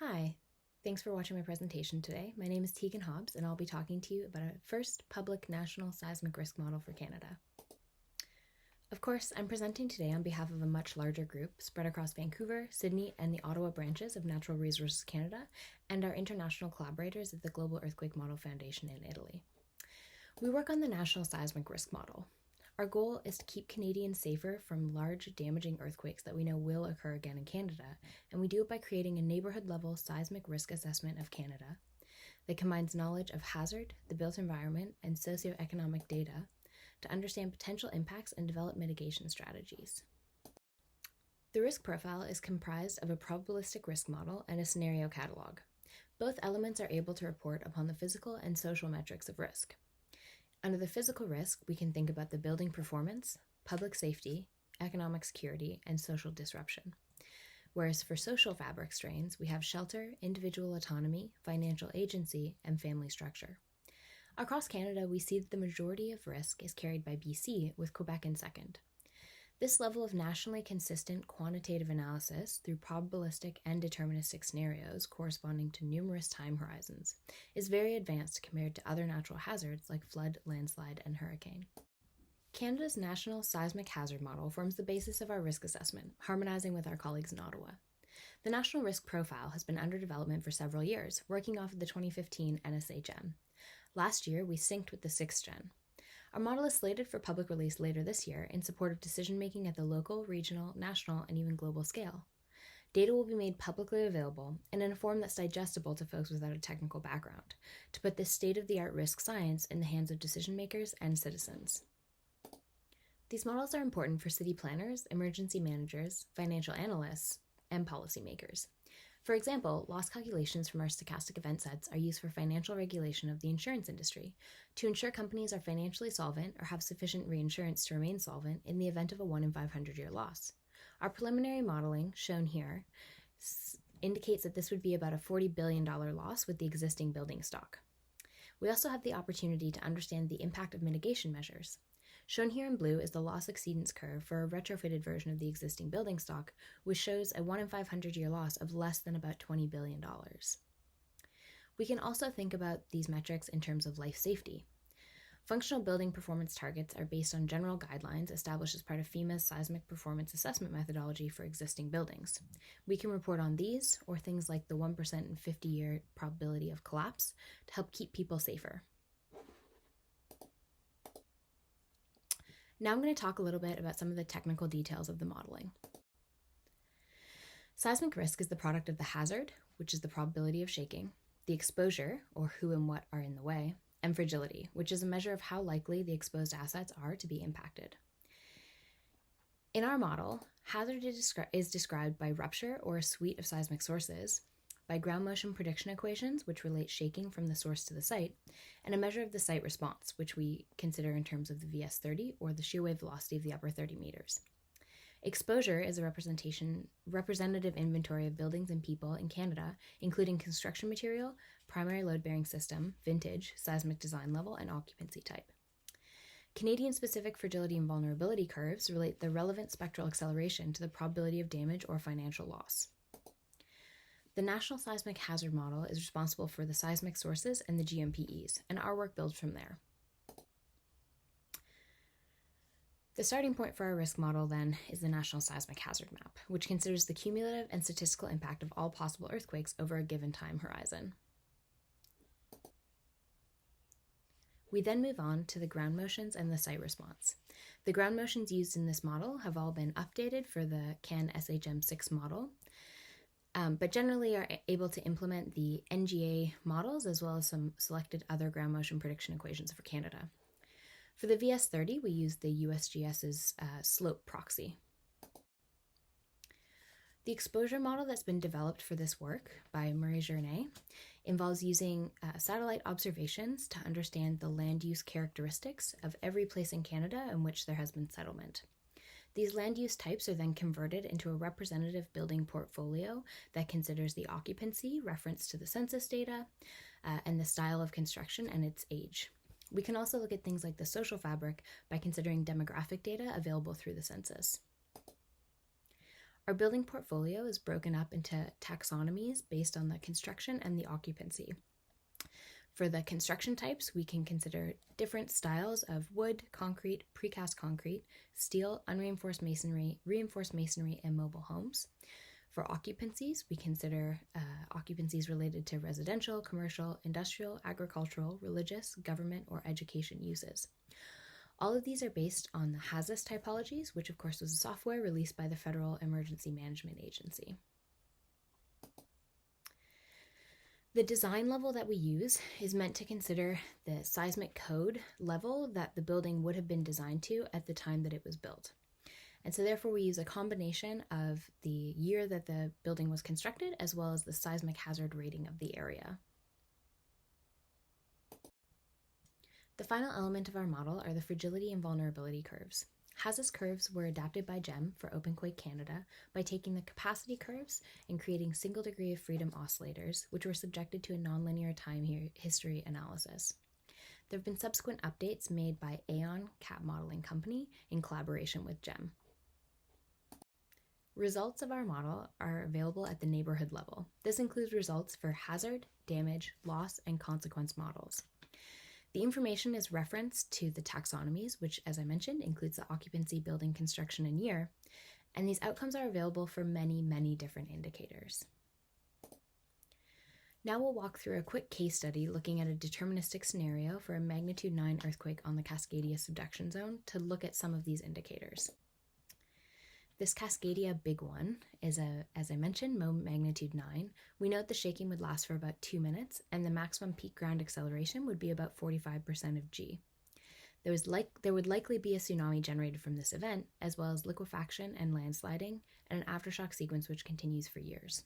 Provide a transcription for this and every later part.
Hi, thanks for watching my presentation today. My name is Tiegan Hobbs, and I'll be talking to you about a first public national seismic risk model for Canada. Of course, I'm presenting today on behalf of a much larger group spread across Vancouver, Sydney, and the Ottawa branches of Natural Resources Canada, and our international collaborators at the Global Earthquake Model Foundation in Italy. We work on the National Seismic Risk Model. Our goal is to keep Canadians safer from large, damaging earthquakes that we know will occur again in Canada, and we do it by creating a neighborhood-level seismic risk assessment of Canada that combines knowledge of hazard, the built environment, and socioeconomic data to understand potential impacts and develop mitigation strategies. The risk profile is comprised of a probabilistic risk model and a scenario catalog. Both elements are able to report upon the physical and social metrics of risk. Under the physical risk, we can think about the building performance, public safety, economic security, and social disruption. Whereas for social fabric strains, we have shelter, individual autonomy, financial agency, and family structure. Across Canada, we see that the majority of risk is carried by BC, with Quebec in second. This level of nationally consistent quantitative analysis through probabilistic and deterministic scenarios corresponding to numerous time horizons is very advanced compared to other natural hazards like flood, landslide, and hurricane. Canada's National Seismic Hazard Model forms the basis of our risk assessment, harmonizing with our colleagues in Ottawa. The National Risk Profile has been under development for several years, working off of the 2015 NSA-GEM. Last year, we synced with the 6th Gen. Our model is slated for public release later this year in support of decision-making at the local, regional, national, and even global scale. Data will be made publicly available and in a form that's digestible to folks without a technical background, to put this state-of-the-art risk science in the hands of decision-makers and citizens. These models are important for city planners, emergency managers, financial analysts, and policymakers. For example, loss calculations from our stochastic event sets are used for financial regulation of the insurance industry to ensure companies are financially solvent or have sufficient reinsurance to remain solvent in the event of a 1 in 500-year loss. Our preliminary modeling, shown here, indicates that this would be about a $40 billion loss with the existing building stock. We also have the opportunity to understand the impact of mitigation measures. Shown here in blue is the loss exceedance curve for a retrofitted version of the existing building stock, which shows a 1 in 500-year loss of less than about $20 billion. We can also think about these metrics in terms of life safety. Functional building performance targets are based on general guidelines established as part of FEMA's seismic performance assessment methodology for existing buildings. We can report on these, or things like the 1% in 50-year probability of collapse, to help keep people safer. Now I'm going to talk a little bit about some of the technical details of the modeling. Seismic risk is the product of the hazard, which is the probability of shaking, the exposure, or who and what are in the way, and fragility, which is a measure of how likely the exposed assets are to be impacted. In our model, hazard is described by rupture or a suite of seismic sources, by ground motion prediction equations, which relate shaking from the source to the site, and a measure of the site response, which we consider in terms of the VS30, or the shear wave velocity of the upper 30 meters. Exposure is a representative inventory of buildings and people in Canada, including construction material, primary load-bearing system, vintage, seismic design level, and occupancy type. Canadian-specific fragility and vulnerability curves relate the relevant spectral acceleration to the probability of damage or financial loss. The National Seismic Hazard Model is responsible for the seismic sources and the GMPEs, and our work builds from there. The starting point for our risk model, then, is the National Seismic Hazard Map, which considers the cumulative and statistical impact of all possible earthquakes over a given time horizon. We then move on to the ground motions and the site response. The ground motions used in this model have all been updated for the CAN SHM6 model, but generally are able to implement the NGA models as well as some selected other ground motion prediction equations for Canada. For the VS30, we use the USGS's slope proxy. The exposure model that's been developed for this work by Marie Journet involves using satellite observations to understand the land use characteristics of every place in Canada in which there has been settlement. These land use types are then converted into a representative building portfolio that considers the occupancy, reference to the census data, and the style of construction and its age. We can also look at things like the social fabric by considering demographic data available through the census. Our building portfolio is broken up into taxonomies based on the construction and the occupancy. For the construction types, we can consider different styles of wood, concrete, precast concrete, steel, unreinforced masonry, reinforced masonry, and mobile homes. For occupancies, we consider occupancies related to residential, commercial, industrial, agricultural, religious, government, or education uses. All of these are based on the HAZUS typologies, which of course was a software released by the Federal Emergency Management Agency. The design level that we use is meant to consider the seismic code level that the building would have been designed to at the time that it was built. And so therefore we use a combination of the year that the building was constructed as well as the seismic hazard rating of the area. The final element of our model are the fragility and vulnerability curves. HAZUS curves were adapted by GEM for OpenQuake Canada by taking the capacity curves and creating single degree of freedom oscillators, which were subjected to a nonlinear time history analysis. There have been subsequent updates made by Aon Cat Modeling Company in collaboration with GEM. Results of our model are available at the neighborhood level. This includes results for hazard, damage, loss, and consequence models. The information is referenced to the taxonomies, which, as I mentioned, includes the occupancy, building, construction, and year, and these outcomes are available for many, many different indicators. Now we'll walk through a quick case study looking at a deterministic scenario for a magnitude 9 earthquake on the Cascadia subduction zone to look at some of these indicators. This Cascadia big one is as I mentioned, magnitude 9. We note the shaking would last for about 2 minutes, and the maximum peak ground acceleration would be about 45% of G. There would likely be a tsunami generated from this event, as well as liquefaction and landsliding, and an aftershock sequence which continues for years.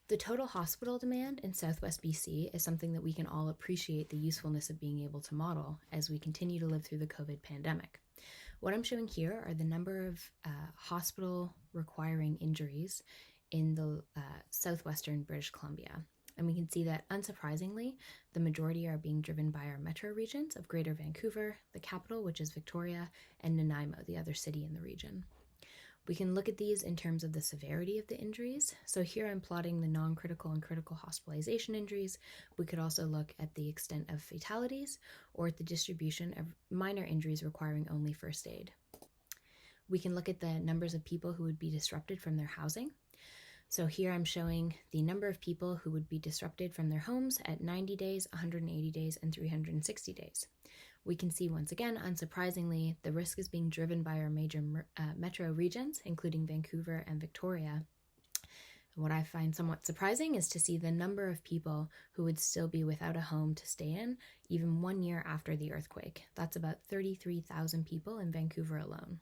The total hospital demand in Southwest BC is something that we can all appreciate the usefulness of being able to model as we continue to live through the COVID pandemic. What I'm showing here are the number of hospital requiring injuries in the southwestern British Columbia. And we can see that, unsurprisingly, the majority are being driven by our metro regions of Greater Vancouver, the capital, which is Victoria, and Nanaimo, the other city in the region. We can look at these in terms of the severity of the injuries. So here I'm plotting the non-critical and critical hospitalization injuries. We could also look at the extent of fatalities or at the distribution of minor injuries requiring only first aid. We can look at the numbers of people who would be disrupted from their housing. So here I'm showing the number of people who would be disrupted from their homes at 90 days, 180 days, and 360 days. We can see once again, unsurprisingly, the risk is being driven by our major metro regions, including Vancouver and Victoria. What I find somewhat surprising is to see the number of people who would still be without a home to stay in, even 1 year after the earthquake. That's about 33,000 people in Vancouver alone.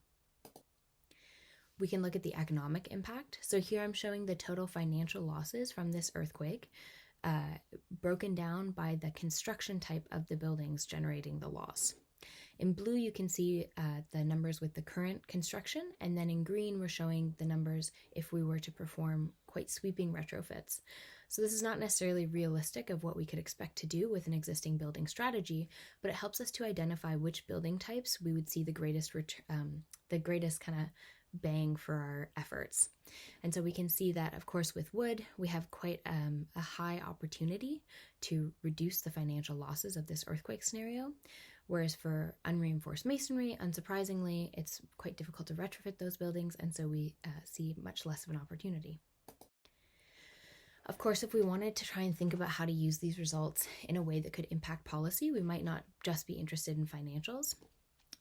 We can look at the economic impact. So here I'm showing the total financial losses from this earthquake, broken down by the construction type of the buildings generating the loss. In blue, you can see the numbers with the current construction, and then in green, we're showing the numbers if we were to perform quite sweeping retrofits. So this is not necessarily realistic of what we could expect to do with an existing building strategy, but it helps us to identify which building types we would see the greatest kind of bang for our efforts. And so we can see that, of course, with wood, we have quite a high opportunity to reduce the financial losses of this earthquake scenario, whereas for unreinforced masonry, unsurprisingly, it's quite difficult to retrofit those buildings, and so we see much less of an opportunity. Of course, if we wanted to try and think about how to use these results in a way that could impact policy, we might not just be interested in financials.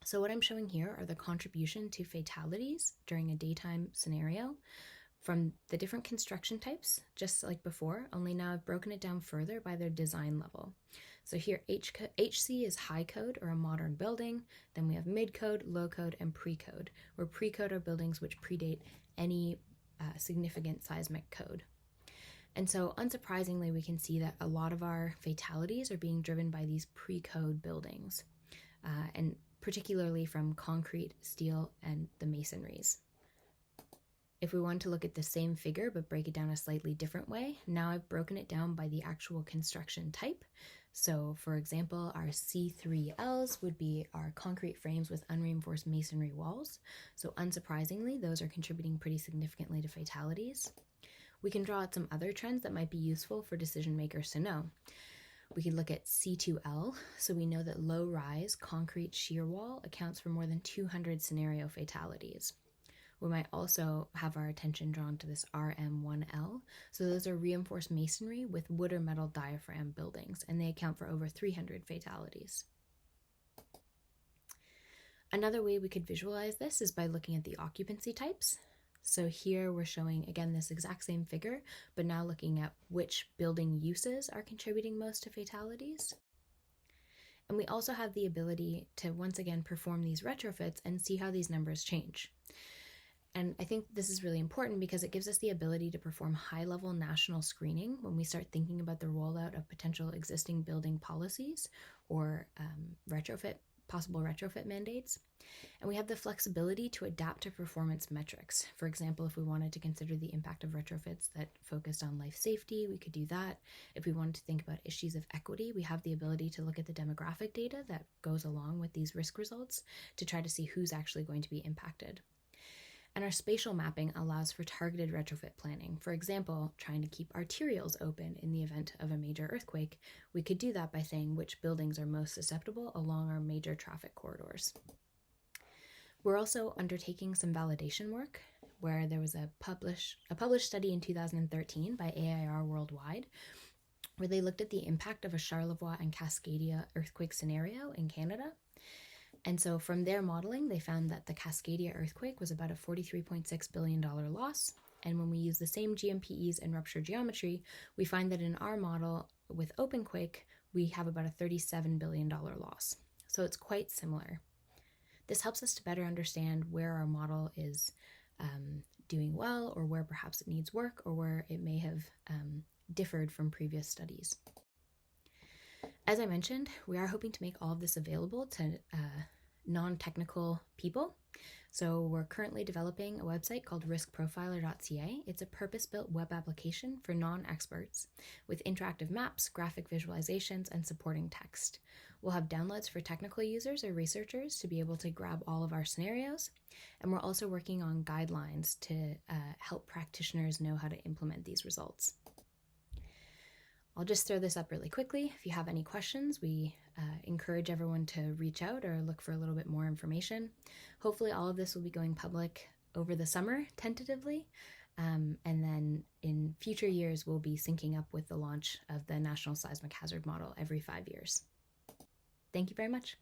So what I'm showing here are the contribution to fatalities during a daytime scenario from the different construction types, just like before, only now I've broken it down further by their design level. So here HC is high code or a modern building, then we have mid code, low code, and pre-code, where pre-code are buildings which predate any significant seismic code. And so unsurprisingly, we can see that a lot of our fatalities are being driven by these pre-code buildings, and particularly from concrete, steel, and the masonries. If we want to look at the same figure but break it down a slightly different way, now I've broken it down by the actual construction type. So, for example, our C3Ls would be our concrete frames with unreinforced masonry walls. So, unsurprisingly, those are contributing pretty significantly to fatalities. We can draw out some other trends that might be useful for decision makers to know. We could look at C2L, so we know that low-rise concrete shear wall accounts for more than 200 scenario fatalities. We might also have our attention drawn to this RM1L. So those are reinforced masonry with wood or metal diaphragm buildings, and they account for over 300 fatalities. Another way we could visualize this is by looking at the occupancy types. So here we're showing, again, this exact same figure, but now looking at which building uses are contributing most to fatalities. And we also have the ability to once again perform these retrofits and see how these numbers change. And I think this is really important because it gives us the ability to perform high-level national screening when we start thinking about the rollout of potential existing building policies or possible retrofit mandates. And we have the flexibility to adapt to performance metrics. For example, if we wanted to consider the impact of retrofits that focused on life safety, we could do that. If we wanted to think about issues of equity, we have the ability to look at the demographic data that goes along with these risk results to try to see who's actually going to be impacted. And our spatial mapping allows for targeted retrofit planning. For example, trying to keep arterials open in the event of a major earthquake. We could do that by saying which buildings are most susceptible along our major traffic corridors. We're also undertaking some validation work where there was a published study in 2013 by AIR Worldwide where they looked at the impact of a Charlevoix and Cascadia earthquake scenario in Canada. And so from their modeling, they found that the Cascadia earthquake was about a $43.6 billion loss. And when we use the same GMPEs and rupture geometry, we find that in our model with OpenQuake, we have about a $37 billion loss. So it's quite similar. This helps us to better understand where our model is doing well, or where perhaps it needs work, or where it may have differed from previous studies. As I mentioned, we are hoping to make all of this available to non-technical people. So we're currently developing a website called riskprofiler.ca. It's a purpose-built web application for non-experts with interactive maps, graphic visualizations, and supporting text. We'll have downloads for technical users or researchers to be able to grab all of our scenarios. And we're also working on guidelines to help practitioners know how to implement these results. I'll just throw this up really quickly. If you have any questions, we encourage everyone to reach out or look for a little bit more information. Hopefully all of this will be going public over the summer, tentatively, and then in future years we'll be syncing up with the launch of the National Seismic Hazard Model every 5 years. Thank you very much.